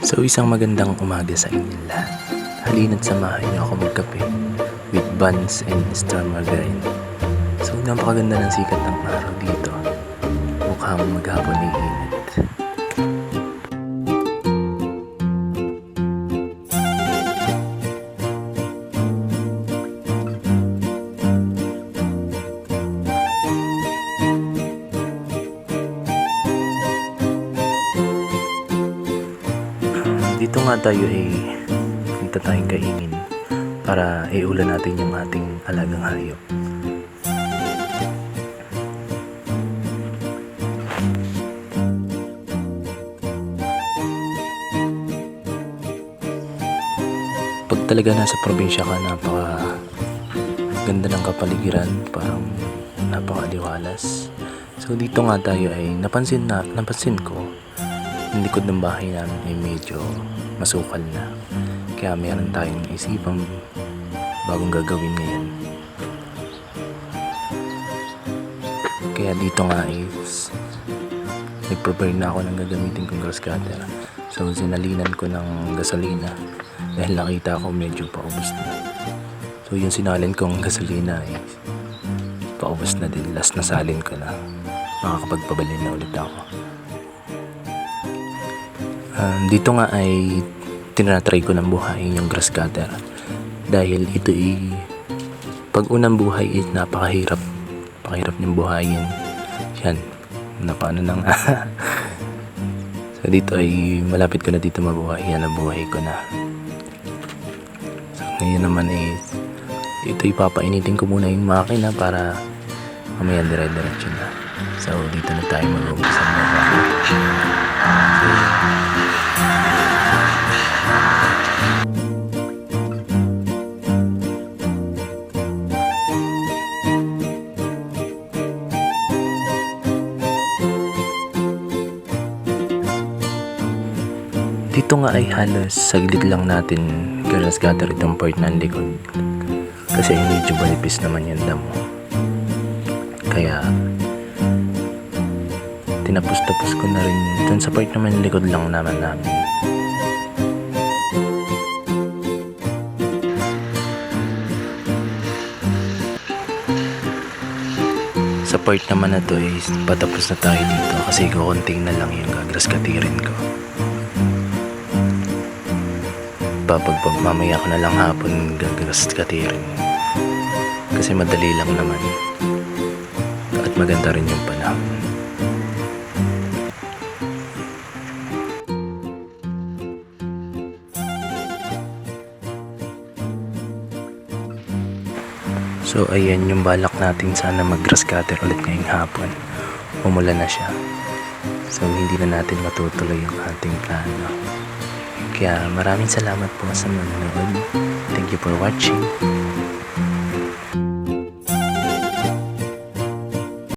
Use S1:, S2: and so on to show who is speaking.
S1: So isang magandang umaga sa inyong lahat. Halina't samahan niyo ako magkape with buns and star margarine. So napakaganda ng sikat ng araw dito. Mukhang maghapon ay init. Dito nga tayo punta tayong kaingin para iulan natin yung ating alagang hayop. Pag talaga nasa probinsya ka, napaka ganda ng kapaligiran, parang napakaliwalas. So dito nga tayo ay napansin ko yung likod ng bahay namin ay medyo masukal na. Kaya meron tayong isipang bagong gagawin ngayon. Kaya dito nga is nag-prepare na ako ng gagamitin kong grass cutter. So sinalinan ko ng gasolina dahil nakita ko medyo paubos na. So yung sinalin kong gasolina ay paubos na din. Last na salin ko na. Makakapagpabalin na ulit ako. Dito nga ay tinatry ko ng buhayin yung grass cutter dahil ito pag unang buhay is napakahirap niyang buhayin yan, napaano nang so dito ay malapit ko na dito mabuhay, yan nabuhay ko na. So ngayon naman ito ipapainitin ko muna yung makina para mamaya dire-diretso na. So dito na tayo mag-uumpisa na. Dito nga ay halos saglit lang natin grass cutter itong part ng likod kasi medyo balipis naman yung damo, kaya tinapos-tapos ko na rin dun sa part naman likod lang naman namin. Sa part naman na to is patapos na tayo dito kasi kukunting na lang yung grass cutterin ko. Pag mamaya ko na lang hapon grass cutterin kasi madali lang naman at maganda rin yung panahon. So ayan yung balak natin, sana mag grass cutter ulit ngayong hapon. Umulan na siya, so hindi na natin matutuloy yung ating plano. Kaya maraming salamat po sa manonood. Thank you for watching.